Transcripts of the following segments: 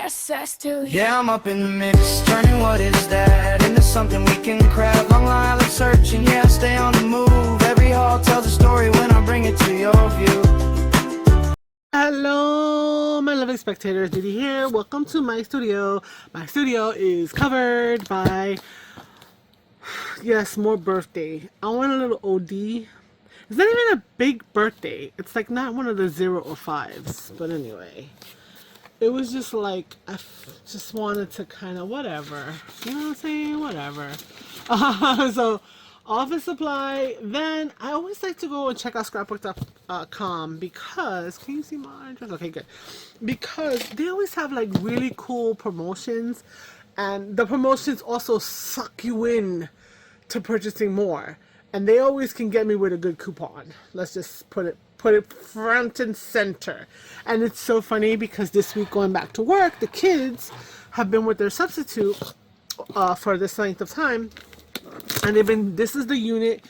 access to. Yeah, I'm up in the mix, turning what is that into something we can craft. Long line of searching, yeah, stay on the move. Every haul tells a story when I bring it to your view. Hello, my lovely spectators, Didi here. Welcome to my studio. My studio is covered by, yes, more birthday. I want a little OD. It's not even a big birthday. It's like not one of the 0 or 5s. But anyway, it was just like, just wanted to kind of whatever. You know what I'm saying? Whatever. So, office supply. Then I always like to go and check out scrapbooks.com because, can you see my address? Okay, good. Because they always have like really cool promotions, and the promotions also suck you in to purchasing more. And they always can get me with a good coupon. Let's just put it front and center. And it's so funny because this week going back to work, the kids have been with their substitute for this length of time. And they've been, this is the unit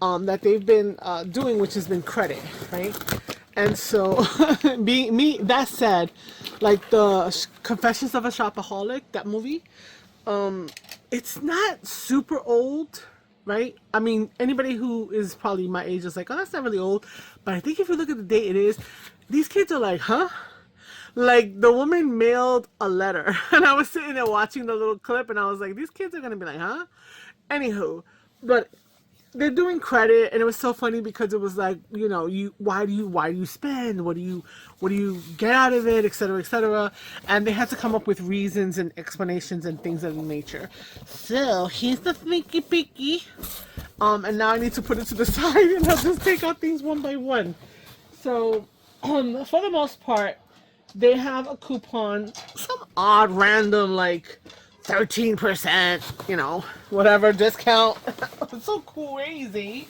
that they've been doing, which has been credit, right? And so, that said, like the Confessions of a Shopaholic, that movie, it's not super old, right? I mean, anybody who is probably my age is like, oh, that's not really old. But I think if you look at the date, it is. These kids are like, huh? Like, the woman mailed a letter. And I was sitting there watching the little clip, and I was like, these kids are going to be like, huh? Anywho, but they're doing credit, and it was so funny because it was like, you know, why do you spend? What do you get out of it, etc., etc. And they had to come up with reasons and explanations and things of the nature. So here's the sneaky peeky. And now I need to put it to the side, and I'll just take out things one by one. So, for the most part, they have a coupon, some odd random like 13%, you know, whatever discount. It's so crazy.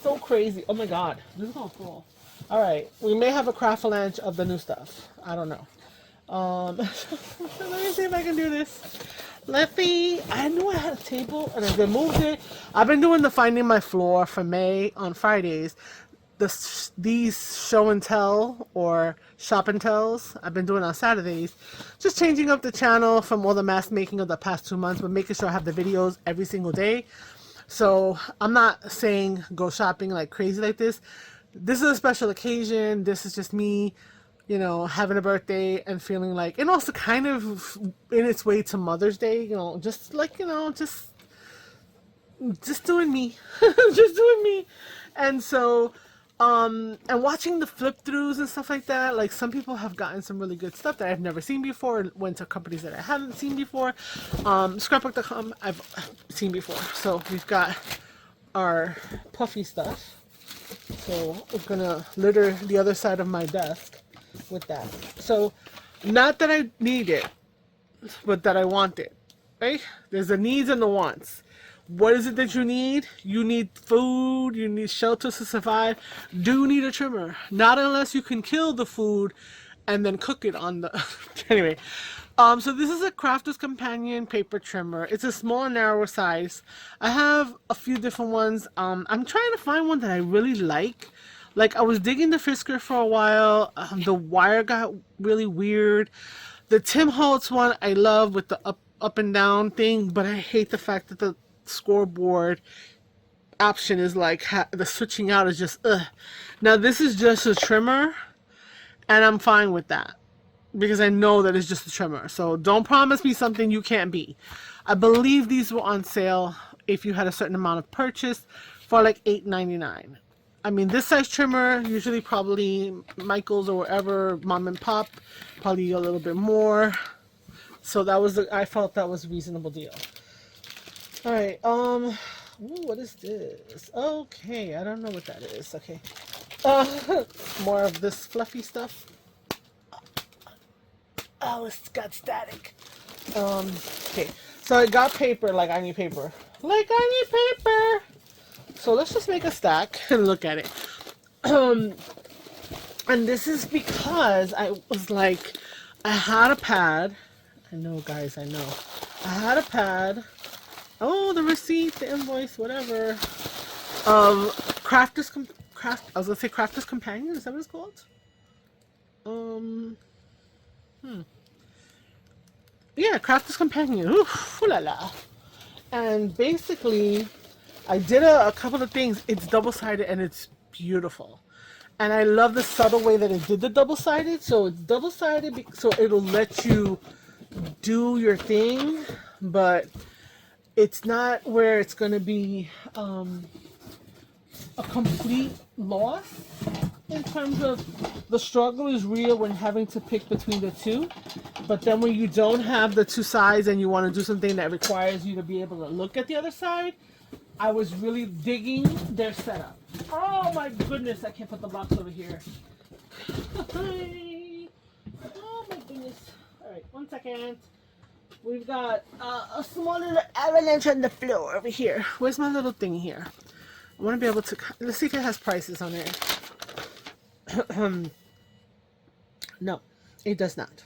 So crazy. Oh my god. This is gonna fall. Alright. We may have a craft-a-lanch of the new stuff. I don't know. Let me see if I can do this. Let's see. I knew I had a table and I removed it. I've been doing the Finding My Floor for May on Fridays. These show and tell or shop and tells I've been doing on Saturdays, just changing up the channel from all the mask making of the past 2 months, but making sure I have the videos every single day. So I'm not saying go shopping like crazy like this. This is a special occasion. This is just me, you know, having a birthday and feeling like, and also kind of in its way to Mother's Day, you know, just like, you know, just doing me. Just doing me. And so and watching the flip throughs and stuff like that, like some people have gotten some really good stuff that I've never seen before, went to companies that I haven't seen before. Scrapbook.com I've seen before. So we've got our puffy stuff. So we're gonna litter the other side of my desk with that. So not that I need it, but that I want it, right? There's the needs and the wants. What is it that you need? You need food, you need shelter to survive. Do need a trimmer. Not unless you can kill the food and then cook it on the... Anyway, so this is a Crafter's Companion paper trimmer. It's a small and narrower size. I have a few different ones. I'm trying to find one that I really like. Like, I was digging the Fisker for a while. The wire got really weird. The Tim Holtz one I love with the up and down thing, but I hate the fact that the scoreboard option is like the switching out is just ugh. Now this is just a trimmer, and I'm fine with that because I know that it's just a trimmer. So don't promise me something you can't be. I believe these were on sale if you had a certain amount of purchase for like $8.99. I mean, this size trimmer usually probably Michael's or wherever, mom and pop, probably a little bit more. So that was I felt that was a reasonable deal. Alright, ooh, what is this? Okay, I don't know what that is. Okay. More of this fluffy stuff. Oh, it's got static. Okay. So I got paper, like I need paper. Like I need paper! So let's just make a stack and look at it. And this is because I was like, I had a pad. I know, guys, I know. I had a pad. Oh, the receipt, the invoice, whatever. Crafter's Companion, is that what it's called? yeah, Crafter's Companion. Oof, ooh la la. And basically, I did a couple of things. It's double-sided and it's beautiful. And I love the subtle way that it did the double-sided. So it's double-sided so it'll let you do your thing, but it's not where it's going to be a complete loss in terms of the struggle is real when having to pick between the two. But then when you don't have the two sides and you want to do something that requires you to be able to look at the other side, I was really digging their setup. Oh my goodness, I can't put the box over here. Oh my goodness. Alright, 1 second. We've got a small little avalanche on the floor over here. Where's my little thing here? I want to be able to... Let's see if it has prices on it. No, it does not.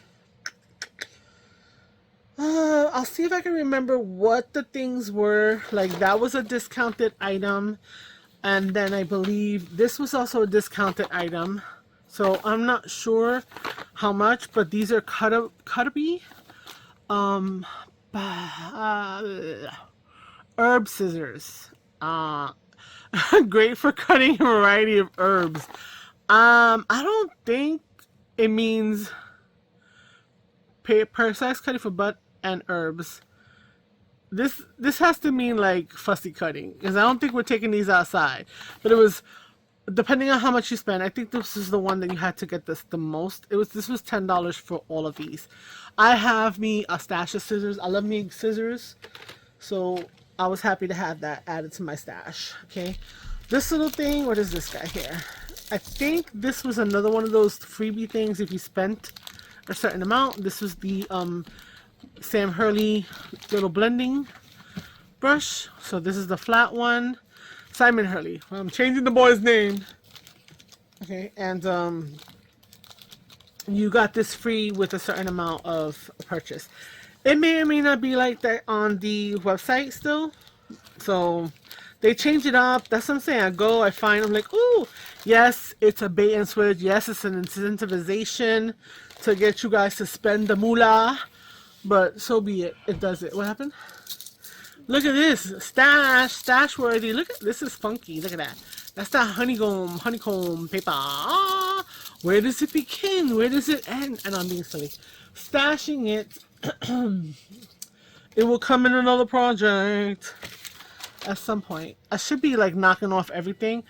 I'll see if I can remember what the things were. Like, that was a discounted item. And then I believe this was also a discounted item. So I'm not sure how much, but these are Cutterby. Herb scissors. Great for cutting a variety of herbs. I don't think it means precise cutting for butt and herbs. This has to mean like fussy cutting, because I don't think we're taking these outside. But it was, depending on how much you spend, I think this is the one that you had to get the most. This was $10 for all of these. I have me a stash of scissors. I love me scissors, so I was happy to have that added to my stash. Okay, this little thing, what is this guy here? I think this was another one of those freebie things if you spent a certain amount. This was the Sam Hurley little blending brush. So this is the flat one. Simon Hurley. I'm changing the boy's name. Okay, and you got this free with a certain amount of purchase. It may or may not be like that on the website still. So they change it up. That's what I'm saying. I go, I find, I'm like, ooh, yes, it's a bait and switch. Yes, it's an incentivization to get you guys to spend the moolah. But so be it. It does it. What happened? Look at this. Stash worthy. Look at this. Is funky. Look at that. That's that honeycomb paper. Ah, where does it begin? Where does it end? And I'm being silly. Stashing it. It will come in another project at some point. I should be like knocking off everything.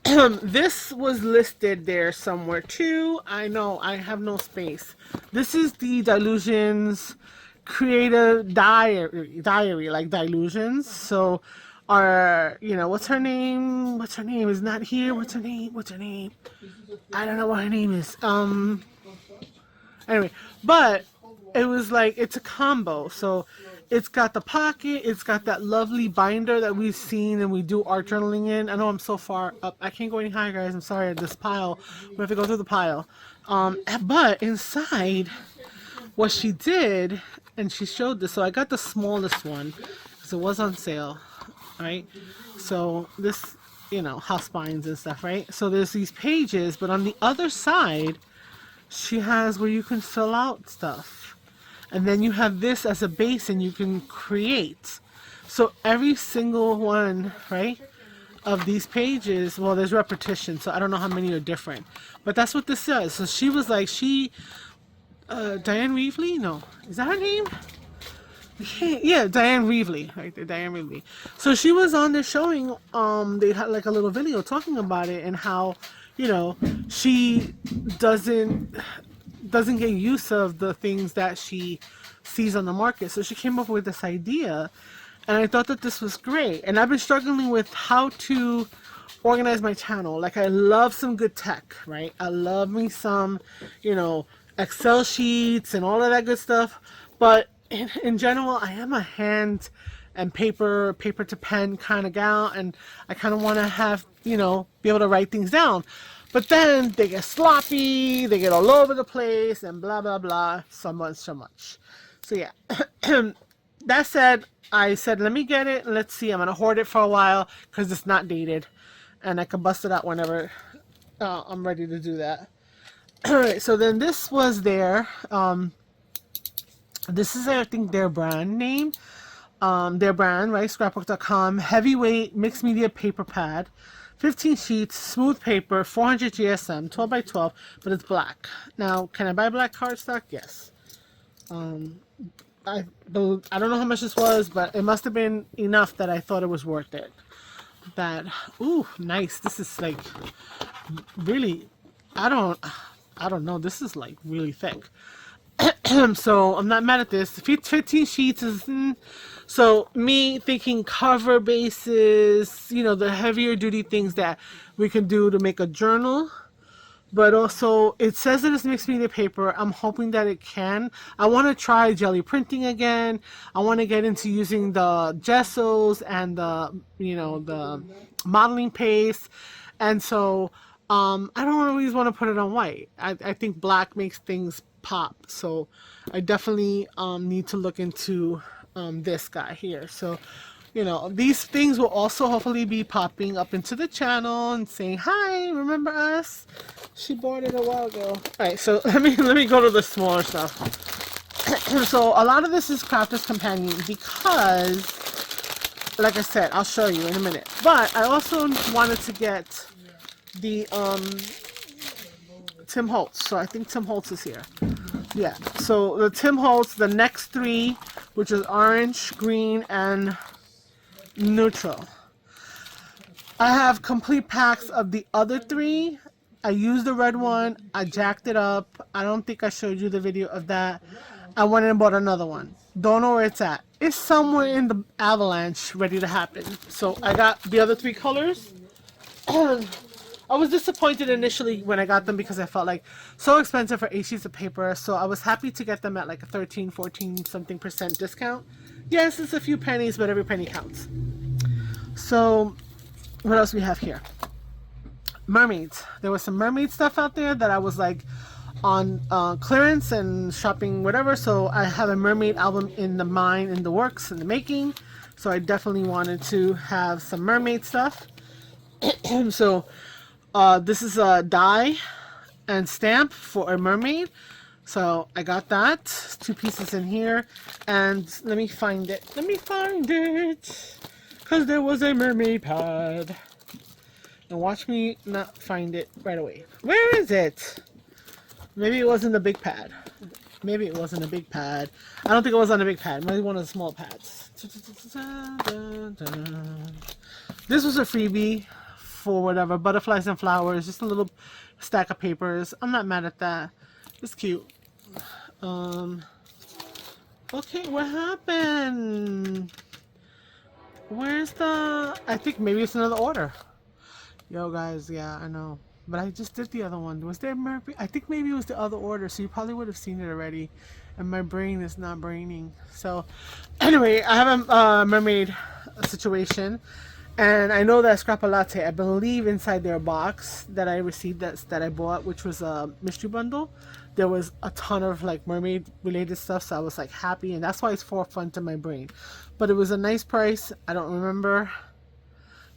This was listed there somewhere too. I know I have no space. This is the Delusions creative diary, like Delusions. So our, you know, what's her name is not here. What's her name? I don't know what her name is. Anyway, but it was like, it's a combo. So it's got the pocket, it's got that lovely binder that we've seen and we do art journaling in. I know I'm so far up, I can't go any higher, guys. I'm sorry, this pile, we have to go through the pile. But inside, what she did, and she showed this, so I got the smallest one because it was on sale, right? So this, you know, house spines and stuff, right? So there's these pages, but on the other side, she has where you can fill out stuff. And then you have this as a base and you can create. So every single one, right, of these pages, well, there's repetition, so I don't know how many are different. But that's what this says. So she was like, Diane Reevely? No. Is that her name? Yeah, Diane Reevely. Right there, Diane Reevely. So she was on there showing, they had like a little video talking about it and how, you know, she doesn't get use of the things that she sees on the market. So she came up with this idea, and I thought that this was great. And I've been struggling with how to organize my channel. Like, I love some good tech, right? I love me some, you know, Excel sheets and all of that good stuff. But in general, I am a hand and paper to pen kind of gal, and I kind of want to have, you know, be able to write things down. But then they get sloppy, they get all over the place, and blah, blah, blah, so much. So yeah, that said, I said, let me get it, and let's see, I'm going to hoard it for a while, because it's not dated, and I can bust it out whenever I'm ready to do that. Alright, so then this was there. This is, I think, their brand name. Their brand, right? Scrapbook.com. Heavyweight mixed media paper pad. 15 sheets, smooth paper, 400 GSM, 12 by 12, but it's black. Now, can I buy black cardstock? Yes. I don't know how much this was, but it must have been enough that I thought it was worth it. That, ooh, nice. This is like really, I don't know. This is like really thick. So I'm not mad at this. 15 sheets is so me thinking cover bases, you know, the heavier duty things that we can do to make a journal. But also it says that it's mixed media paper. I'm hoping that it can. I want to try jelly printing again. I want to get into using the gessos and the, you know, the modeling paste. And so I don't always want to put it on white. I think black makes things pop. So I definitely need to look into this guy here. So, you know, these things will also hopefully be popping up into the channel and saying, hi, remember us? She bought it a while ago. All right, so let me go to the smaller stuff. So a lot of this is Crafters Companion because, like I said, I'll show you in a minute. But I also wanted to get the Tim Holtz. So I think Tim Holtz is here. Yeah, so the Tim Holtz, the next three, which is orange, green, and neutral. I have complete packs of the other three. I used the red one. I jacked it up. I don't think I showed you the video of that. I went and bought another one. Don't know where it's at. It's somewhere in the avalanche ready to happen. So I got the other three colors. I was disappointed initially when I got them because I felt like so expensive for 8 sheets of paper. So I was happy to get them at like a 13, 14 something % discount. Yes, it's a few pennies, but every penny counts. So what else we have here? Mermaids. There was some mermaid stuff out there that I was like on clearance and shopping whatever. So I have a mermaid album in the works, in the making. So I definitely wanted to have some mermaid stuff. So this is a die and stamp for a mermaid. So I got that. 2 pieces in here. And let me find it. Let me find it. Because there was a mermaid pad. And watch me not find it right away. Where is it? Maybe it wasn't the big pad. Maybe it wasn't a big pad. I don't think it was on a big pad. Maybe one of the small pads. This was a freebie for whatever. Butterflies and flowers. Just a little stack of papers. I'm not mad at that. It's cute. Okay, what happened? Where's the... I think maybe it's another order. Yo, guys, yeah, I know. But I just did the other one. Was there mermaid? I think maybe it was the other order, so you probably would have seen it already. And my brain is not braining. So, anyway, I have a mermaid situation. And I know that Scrappa Latte, I believe inside their box that I received, that I bought, which was a mystery bundle, there was a ton of like mermaid related stuff, so I was like happy, and that's why it's forefront in my brain. But it was a nice price. I don't remember.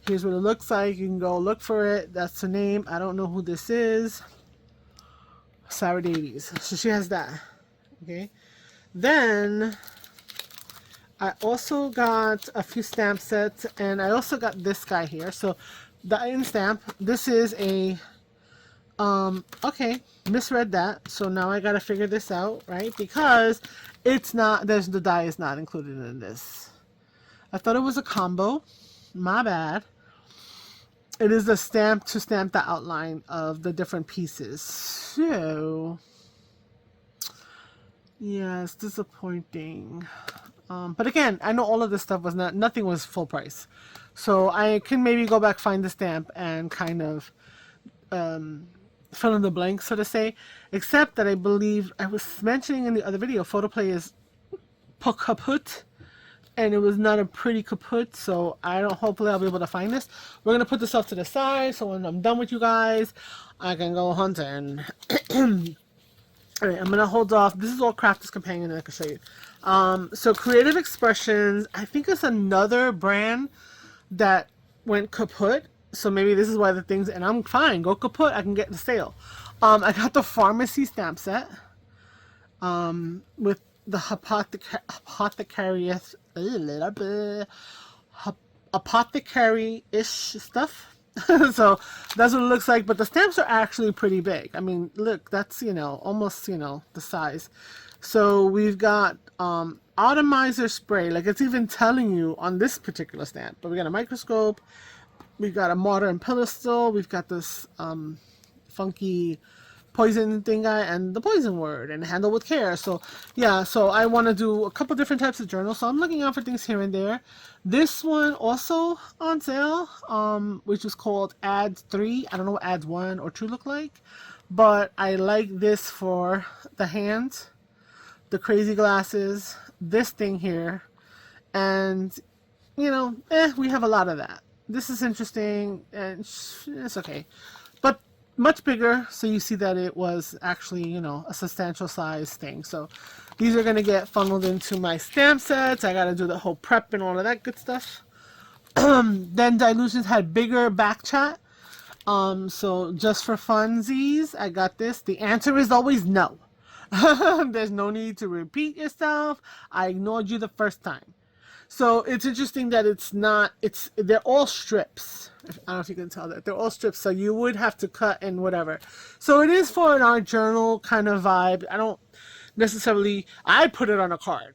Here's what it looks like. You can go look for it. That's the name. I don't know who this is. Sarah Davies. So she has that. Okay. Then I also got a few stamp sets, and I also got this guy here. So the in stamp. This is a okay, misread that. So now I gotta figure this out, right? Because it's not. The die is not included in this. I thought it was a combo. My bad. It is a stamp to stamp the outline of the different pieces. So, yeah, it's disappointing. But again, I know all of this stuff was nothing was full price. So I can maybe go back, find the stamp, and kind of fill in the blanks, so to say. Except that I believe I was mentioning in the other video, photoplay is kaput. And it was not a pretty kaput, so hopefully I'll be able to find this. We're gonna put this off to the side, so when I'm done with you guys, I can go hunting. Alright, I'm gonna hold off. This is all Crafters Companion that I can show you. So Creative Expressions, I think it's another brand that went kaput. So maybe this is why the things, and I'm fine, go kaput, I can get the sale. I got the Pharmacy stamp set. With the apothecary-ish stuff. So that's what it looks like, but the stamps are actually pretty big. I mean, look, that's, you know, almost, you know, the size. So we've got atomizer spray, like it's even telling you on this particular stamp. But we got a microscope, we've got a mortar and pestle, we've got this funky poison thing guy, and the poison word, and handle with care. So yeah, so I want to do a couple different types of journals, so I'm looking out for things here and there. This one also on sale, which is called Ads 3. I don't know what Ads 1 or 2 look like, but I like this for the hands, the crazy glasses, this thing here, and you know, we have a lot of that. This is interesting, and it's okay, but much bigger, so you see that it was actually, you know, a substantial size thing. So these are going to get funneled into my stamp sets. I got to do the whole prep and all of that good stuff. Then Dilutions had bigger back chat. So just for funsies, I got this. The answer is always no. There's no need to repeat yourself. I ignored you the first time. So it's interesting that they're all strips. I don't know if you can tell that. They're all strips, so you would have to cut and whatever. So it is for an art journal kind of vibe. I don't necessarily, I put it on a card.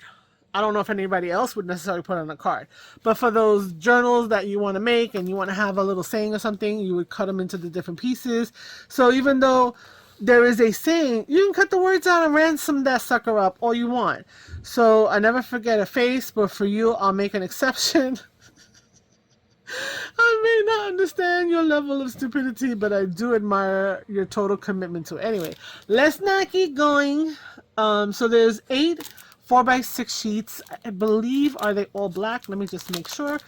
I don't know if anybody else would necessarily put it on a card. But for those journals that you want to make and you want to have a little saying or something, you would cut them into the different pieces. So even though there is a saying, you can cut the words out and ransom that sucker up all you want. So I never forget a face, but for you, I'll make an exception. I may not understand your level of stupidity, but I do admire your total commitment to it. Anyway, let's not keep going. So there's 8 4x6 sheets. I believe, are they all black? Let me just make sure.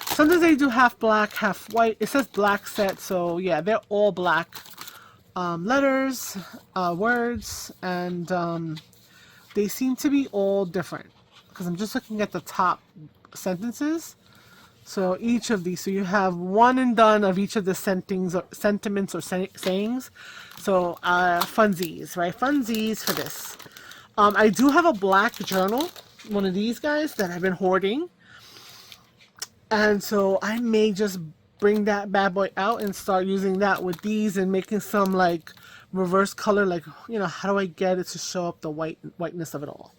Sometimes they do half black, half white. It says black set, so yeah, they're all black. Letters, words, and they seem to be all different because I'm just looking at the top sentences. So each of these, so you have one and done of each of the sentiments or sayings. So funsies, right? Funsies for this. I do have a black journal, one of these guys that I've been hoarding, and so I may just bring that bad boy out and start using that with these and making some like reverse color, like, you know, how do I get it to show up the whiteness of it all.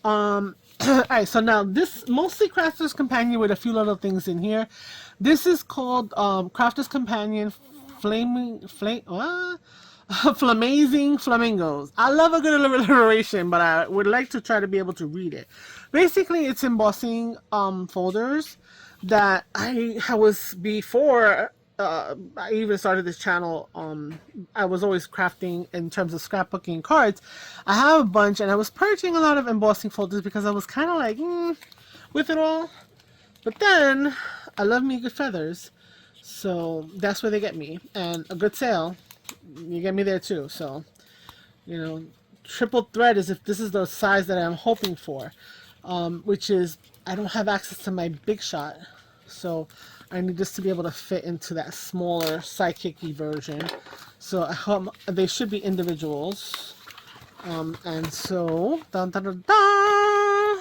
Alright, so now this mostly Crafter's Companion with a few little things in here. This is called Crafter's Companion Flamazing Flamingos. I love a good alliteration, but I would like to try to be able to read it. Basically, it's embossing folders that I was before I even started this channel. I was always crafting in terms of scrapbooking cards. I have a bunch, and I was purging a lot of embossing folders because I was kind of like with it all. But then I love me good feathers, so that's where they get me. And a good sale, you get me there too. So, you know, triple thread is if this is the size that I'm hoping for, which is I don't have access to my big shot, so I need this to be able to fit into that smaller sidekicky version. So they should be individuals. And so, dun, dun, dun, dun.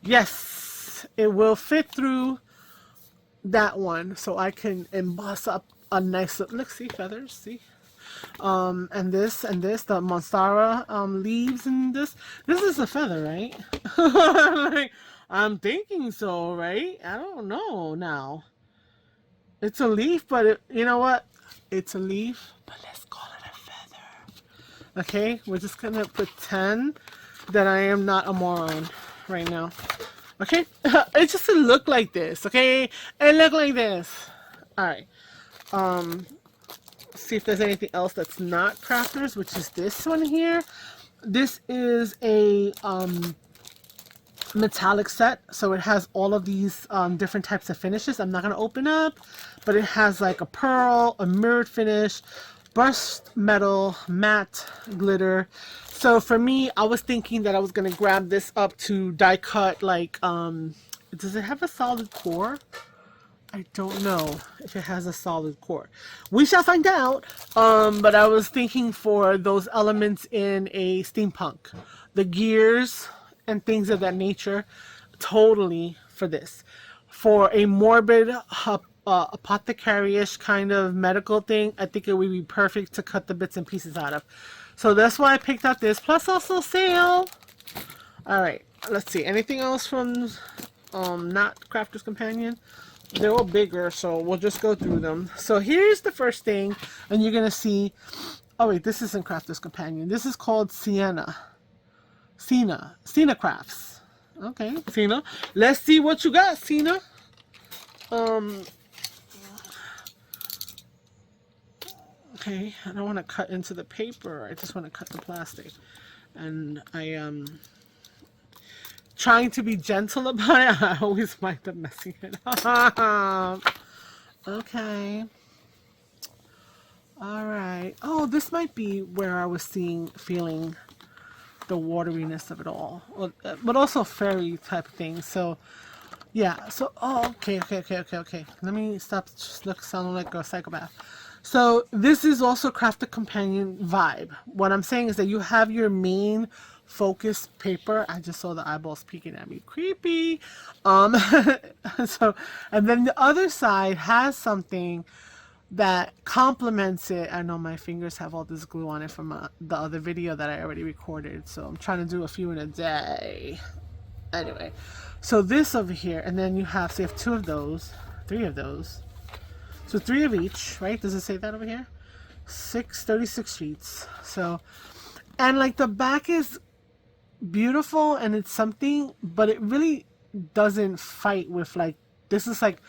Yes, it will fit through that one, so I can emboss up a nice look. See, feathers, see. And this, the Monstera leaves, and this is a feather, right? Like, I'm thinking so, right? I don't know now. It's a leaf, but you know what? It's a leaf, but let's call it a feather. Okay, we're just gonna pretend that I am not a moron right now. Okay, it just look like this. Okay, it look like this. All right. See if there's anything else that's not crafters, which is this one here. This is a metallic set, so it has all of these different types of finishes. I'm not going to open up, but it has like a pearl, a mirrored finish, brushed metal, matte, glitter. So for me, I was thinking that I was going to grab this up to die cut, like does it have a solid core? I don't know if it has a solid core. We shall find out. But I was thinking for those elements in a steampunk the gears and things of that nature, totally for this. For a morbid apothecary-ish kind of medical thing, I think it would be perfect to cut the bits and pieces out of. So that's why I picked out this, plus also sale. Alright, let's see. Anything else from not Crafter's Companion? They're all bigger, so we'll just go through them. So here's the first thing, and you're going to see... Oh wait, this isn't Crafter's Companion. This is called Cena Crafts. Okay, Cena. Let's see what you got, Cena. Okay, I don't want to cut into the paper. I just want to cut the plastic. And I am trying to be gentle about it. I always wind up messing it up. Okay. Alright. Oh, this might be where I was feeling the wateriness of it all. But also fairy type thing. So, yeah. So, oh, okay. Let me stop sounding like a psychopath. So, this is also Crafter Companion vibe. What I'm saying is that you have your main focus paper. I just saw the eyeballs peeking at me. Creepy. So, and then the other side has something that complements it. I know my fingers have all this glue on it from the other video that I already recorded, so I'm trying to do a few in a day. Anyway, so this over here, and then you have, so you have 2 of those, 3 of those, so 3 of each, right? Does it say that over here? 36 sheets. So, and like the back is beautiful and it's something, but it really doesn't fight with like, this is like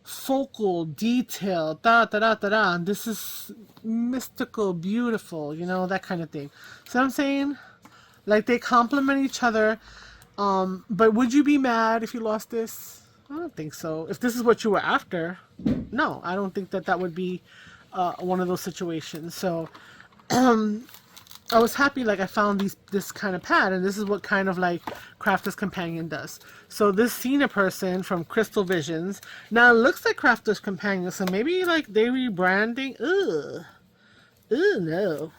focal detail, and this is mystical, beautiful, you know, that kind of thing. So I'm saying, like, they complement each other. But would you be mad if you lost this? I don't think so. If this is what you were after, no, I don't think that would be one of those situations. So I was happy, like, I found this kind of pad, and this is what kind of like Crafter's Companion does. So this Cena person from Crystal Visions, now it looks like Crafter's Companion, so maybe like they rebranding. Ugh, no,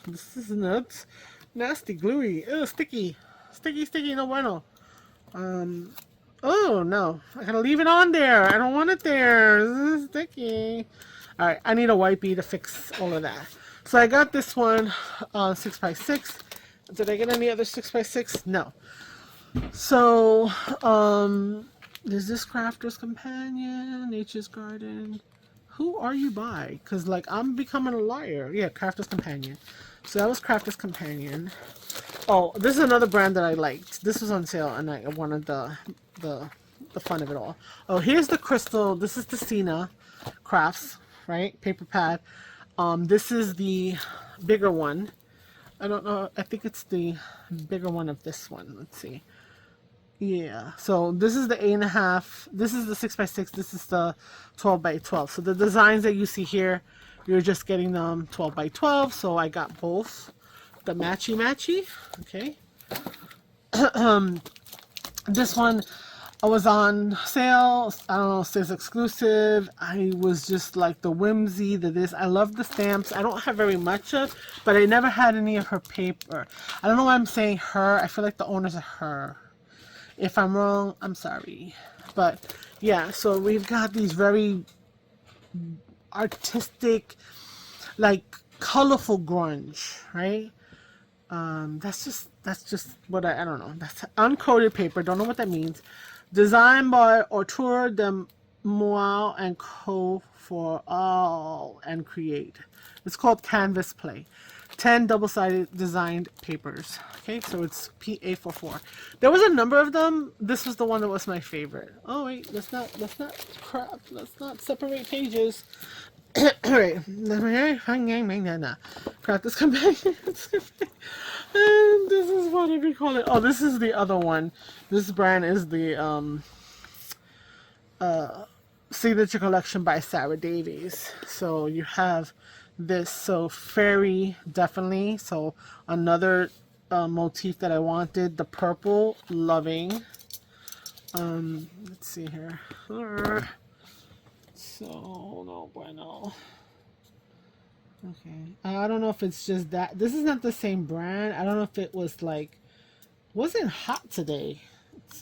this is nuts, nasty, gluey, sticky, no bueno. Oh no, I gotta leave it on there. I don't want it there. This is sticky. All right, I need a wipey to fix all of that. So I got this one 6x6. Did I get any other 6x6? No. So, there's this Crafter's Companion, Nature's Garden. Who are you by? Because, like, I'm becoming a liar. Yeah, Crafter's Companion. So that was Crafter's Companion. Oh, this is another brand that I liked. This was on sale, and I wanted the fun of it all. Oh, here's the crystal. This is the Cena Crafts, right? Paper pad. This is the bigger one. I don't know. I think it's the bigger one of this one. Let's see. Yeah. So this is the 8.5. This is the 6x6. This is the 12x12. So the designs that you see here, you're just getting them 12x12. So I got both. The matchy. Okay. This one was on sale. I don't know, sales exclusive. I was just like the whimsy, this. I love the stamps. I don't have very much of, but I never had any of her paper. I don't know why I'm saying her. I feel like the owners are her. If I'm wrong, I'm sorry. But yeah, so we've got these very artistic, like colorful grunge, right? That's just what I don't know. That's uncoated paper. Don't know what that means. Designed by Autour de Moal and Co. for All and Create. It's called Canvas Play. 10 double-sided designed papers. Okay, so it's PA44. There was a number of them. This was the one that was my favorite. Oh wait, let's not separate pages. Alright, Crafter's Companion. And this is what we call it. Oh, this is the other one. This brand is the Signature Collection by Sarah Davies. So you have this. So fairy, definitely. So another motif that I wanted. The purple, loving. Let's see here. So, no bueno. Okay. I don't know if it's just that. This is not the same brand. I don't know if it was like Wasn't hot today.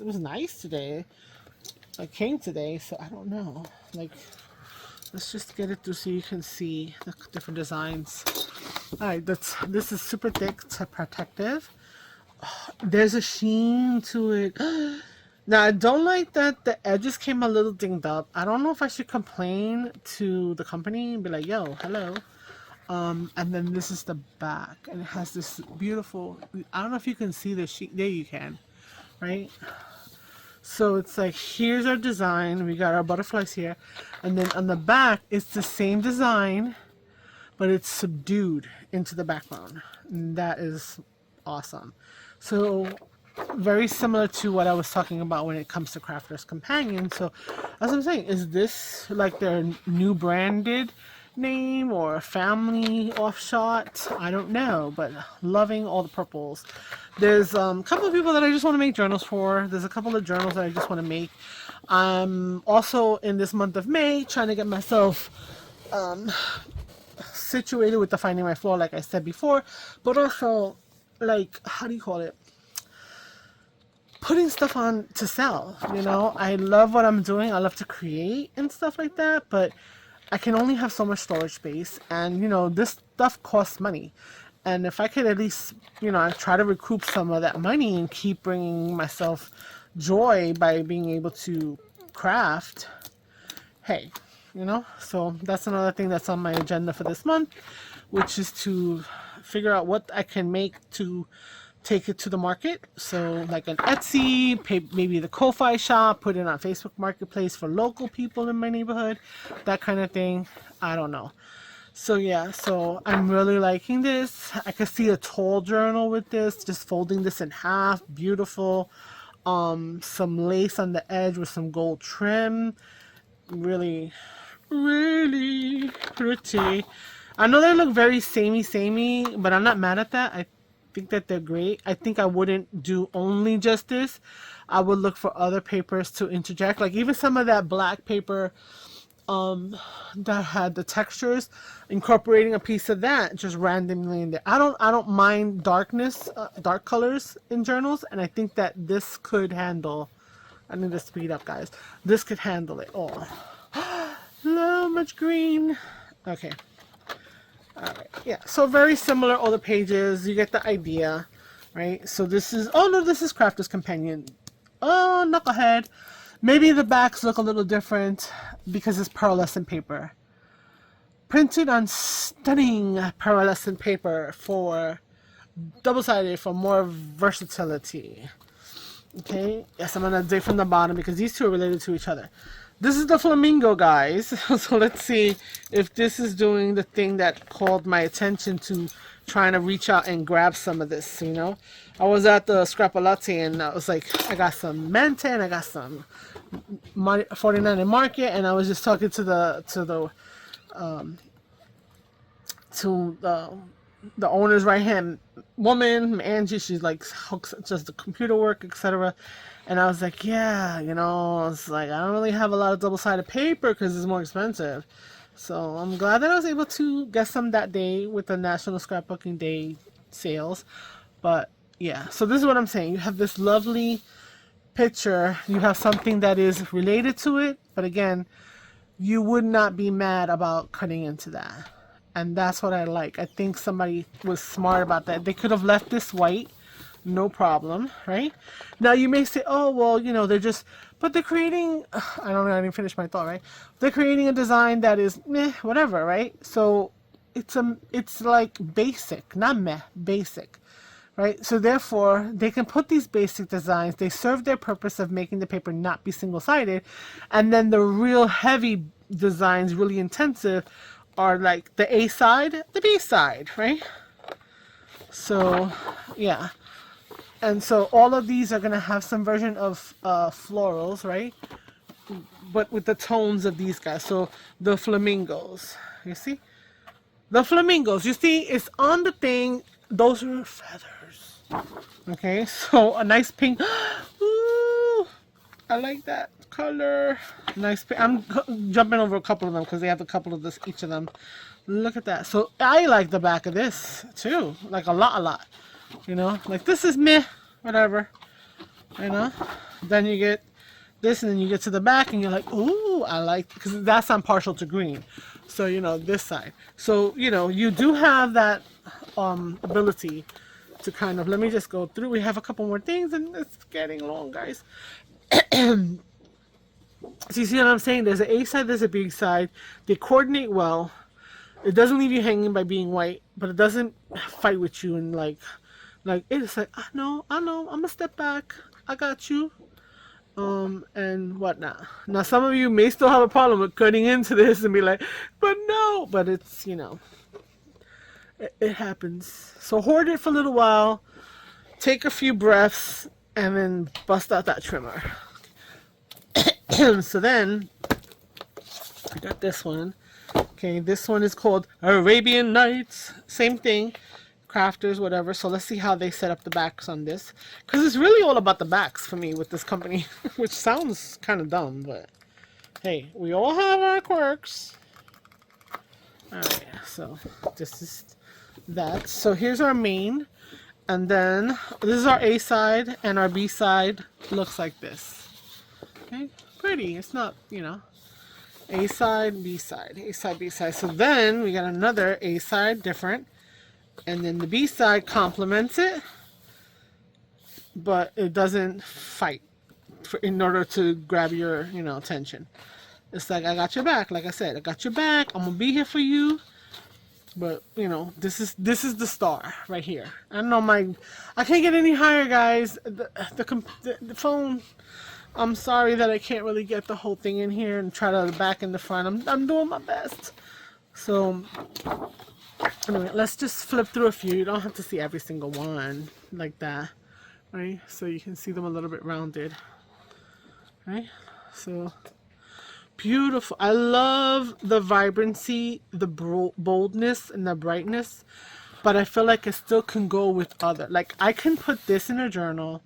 It was nice today. I came today, so I don't know. Like, let's just get it through so you can see the different designs. Alright, this is super thick to protective. There's a sheen to it. Now, I don't like that the edges came a little dinged up. I don't know if I should complain to the company and be like, yo, hello. And then this is the back, and it has this beautiful, I don't know if you can see the sheet. There you can, right? So it's like, here's our design. We got our butterflies here. And then on the back, it's the same design, but it's subdued into the background. And that is awesome. So very similar to what I was talking about when it comes to Crafter's Companion. So as I'm saying, is this like their new branded name or a family offshot? I don't know, but loving all the purples. There's a couple of people that I just want to make journals for. There's a couple of journals that I just want to make. I'm also in this month of May trying to get myself situated with the Finding My Floor, like I said before, but also, like, how do you call it, putting stuff on to sell. You know, I love what I'm doing. I love to create and stuff like that, but I can only have so much storage space, and you know, this stuff costs money. And if I could at least, you know, try to recoup some of that money and keep bringing myself joy by being able to craft, hey, you know. So that's another thing that's on my agenda for this month, which is to figure out what I can make to take it to the market. So like an Etsy, maybe the Ko-Fi shop, put it on Facebook Marketplace for local people in my neighborhood, that kind of thing. I don't know. So yeah, so I'm really liking this. I could see a tall journal with this, just folding this in half, beautiful. Some lace on the edge with some gold trim. Really, really pretty. I know they look very samey, but I'm not mad at that. I think that they're great. I think I wouldn't do only just this. I would look for other papers to interject, like even some of that black paper that had the textures, incorporating a piece of that just randomly in there. I don't mind darkness, dark colors in journals, and I think that this could handle. I need to speed up, guys. This could handle it all. So much green. Okay. Alright, yeah, so very similar, all the pages, you get the idea, right? So this is, oh no, this is Crafter's Companion. Oh, knucklehead. Maybe the backs look a little different because it's pearlescent paper. Printed on stunning pearlescent paper for double-sided for more versatility. Okay, yes, I'm gonna dig from the bottom because these two are related to each other. This is the flamingo, guys. So let's see if this is doing the thing that called my attention to trying to reach out and grab some of this, you know. I was at the Scrapalati and I was like, I got some Mente and I got some 49 in Market, and I was just talking to the owner's right hand woman, Angie. She's like, just the computer work, etc. And I was like, yeah, you know, it's like, I don't really have a lot of double-sided paper because it's more expensive. So I'm glad that I was able to get some that day with the National Scrapbooking Day sales. But yeah, so this is what I'm saying. You have this lovely picture. You have something that is related to it. But again, you would not be mad about cutting into that. And that's what I like. I think somebody was smart about that. They could have left this white. No problem, right? Now you may say, oh, well, you know, they're just, but they're creating, I don't know, I didn't finish my thought, right? They're creating a design that is meh, whatever, right? So it's like basic, not meh, basic, right? So therefore, they can put these basic designs, they serve their purpose of making the paper not be single-sided, and then the real heavy designs, really intensive, are like the A side, the B side, right? So, yeah. And so all of these are going to have some version of florals, right? But with the tones of these guys. So the flamingos, you see? The flamingos, you see, it's on the thing. Those are feathers. Okay, so a nice pink. Ooh, I like that color. Nice pink. I'm jumping over a couple of them because they have a couple of this, each of them. Look at that. So I like the back of this too. Like a lot. You know, like this is meh, whatever, you know. Then you get this, and then you get to the back, and you're like, ooh, I like, because that's on partial to green. So, you know, this side. So, you know, you do have that ability to kind of, let me just go through. We have a couple more things, and it's getting long, guys. So you see what I'm saying? There's an A side, there's a B side. They coordinate well. It doesn't leave you hanging by being white, but it doesn't fight with you and like it's like, I know, I'm gonna step back. I got you. And whatnot. Now some of you may still have a problem with cutting into this and be like, but no, but it's, you know, it happens. So hoard it for a little while, take a few breaths, and then bust out that trimmer. So then I got this one. Okay, this one is called Arabian Nights. Same thing, crafters, whatever. So let's see how they set up the backs on this, because it's really all about the backs for me with this company, which sounds kind of dumb, but hey, we all have our quirks. Alright, so this is that. So here's our main, and then this is our A side, and our B side looks like this. Okay, pretty. It's not, you know, A side, B side, A side, B side. So then we got another A side, different, and then the B side complements it, but it doesn't fight in order to grab your, you know, attention. It's like, I got your back. Like I said, I got your back. I'm gonna be here for you. But you know, this is the star right here. I don't know, I can't get any higher, guys. The phone. I'm sorry that I can't really get the whole thing in here and try to the back and the front. I'm doing my best. So anyway, let's just flip through a few. You don't have to see every single one like that, right? So you can see them a little bit rounded, right? So beautiful. I love the vibrancy, the boldness, and the brightness, but I feel like it still can go with other. Like, I can put this in a journal.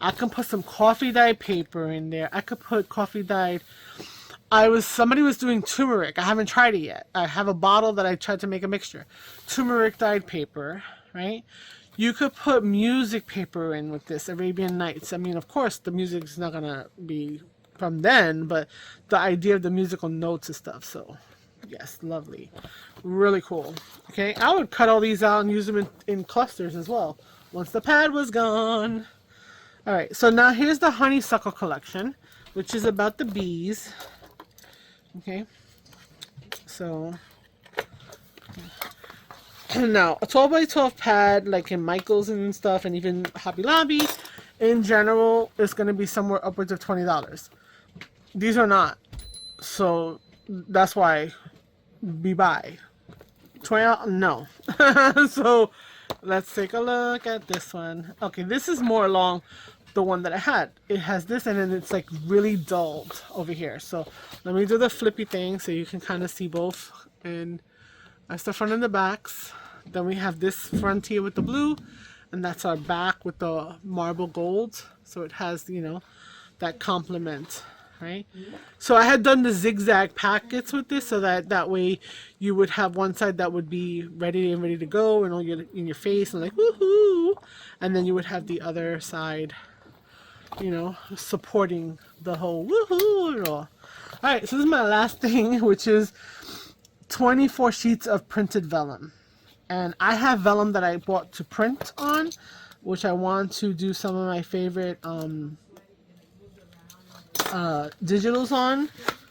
I can put some coffee dyed paper in there. I could put coffee dyed. Somebody was doing turmeric. I haven't tried it yet. I have a bottle that I tried to make a mixture. Turmeric dyed paper, right? You could put music paper in with this, Arabian Nights. I mean, of course, the music is not gonna be from then, but the idea of the musical notes and stuff. So yes, lovely, really cool. Okay, I would cut all these out and use them in clusters as well once the pad was gone. All right, so now here's the honeysuckle collection, which is about the bees. Okay, so now a 12 by 12 pad, like in Michael's and stuff, and even Hobby Lobby in general, is going to be somewhere upwards of $20. These are not, so that's why we buy. $20, no. So let's take a look at this one. Okay, this is more along the one that I had. It has this, and then it's like really dulled over here. So let me do the flippy thing so you can kind of see both. And that's the front and the backs. Then we have this front here with the blue, and that's our back with the marble gold. So it has, you know, that complement, right? So I had done the zigzag packets with this, so that way you would have one side that would be ready to go and all in your face and like woohoo, and then you would have the other side, you know, supporting the whole woohoo and all. Alright, so this is my last thing, which is 24 sheets of printed vellum. And I have vellum that I bought to print on, which I want to do some of my favorite digitals on.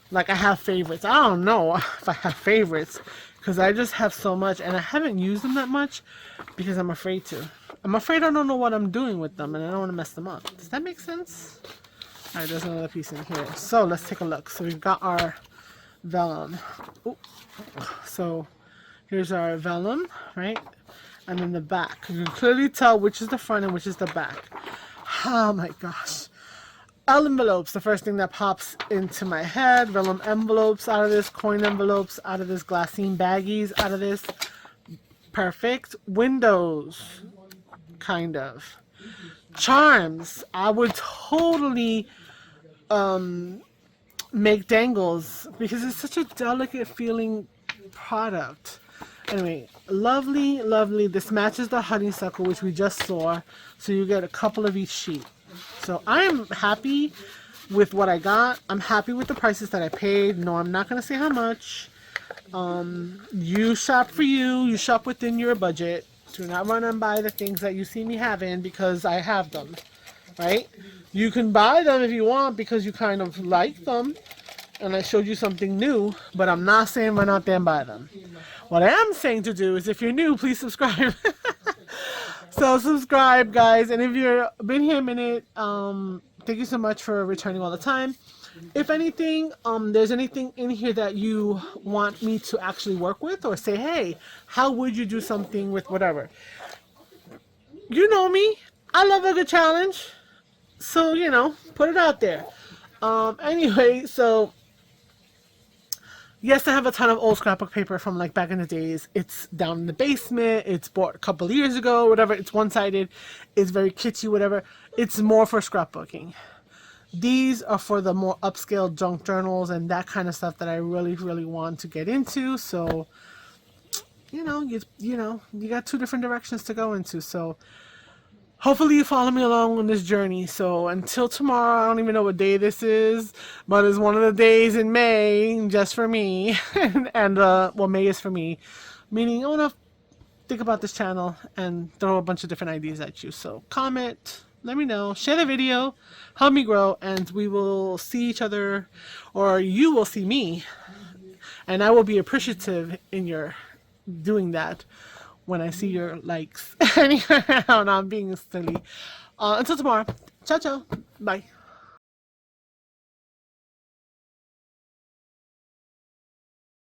Like, I have favorites. I don't know if I have favorites, because I just have so much, and I haven't used them that much because I'm afraid to. I'm afraid I don't know what I'm doing with them, and I don't want to mess them up. Does that make sense? Alright, there's another piece in here. So let's take a look. So we've got our vellum. Ooh. So here's our vellum, right? And then the back. You can clearly tell which is the front and which is the back. Oh my gosh. Envelopes, the first thing that pops into my head. Vellum envelopes out of this. Coin envelopes out of this. Glassine baggies out of this. Perfect. Windows, kind of. Charms. I would totally make dangles because it's such a delicate feeling product. Anyway, lovely, lovely. This matches the honeysuckle, which we just saw. So you get a couple of each sheet. So I am happy with what I got. I'm happy with the prices that I paid. No, I'm not going to say how much. You shop for you. You shop within your budget. Do not run and buy the things that you see me having because I have them. Right? You can buy them if you want because you kind of like them. And I showed you something new. But I'm not saying run out there and buy them. What I am saying to do is if you're new, please subscribe. So subscribe, guys. And if you've been here a minute, thank you so much for returning all the time. If anything, there's anything in here that you want me to actually work with or say, hey, how would you do something with whatever? You know me. I love a good challenge. So, you know, put it out there. Anyway, so yes, I have a ton of old scrapbook paper from like back in the days. It's down in the basement. It's bought a couple of years ago, whatever. It's one-sided. It's very kitschy, whatever. It's more for scrapbooking. These are for the more upscale junk journals and that kind of stuff that I really, really want to get into. So, you know, you got two different directions to go into. So hopefully you follow me along on this journey. So until tomorrow, I don't even know what day this is, but it's one of the days in May just for me. and well, May is for me, meaning I want to think about this channel and throw a bunch of different ideas at you. So comment, let me know, share the video, help me grow, and we will see each other, or you will see me, and I will be appreciative in your doing that when I see your likes. Anyway, I'm being silly. Until tomorrow. Ciao, ciao. Bye.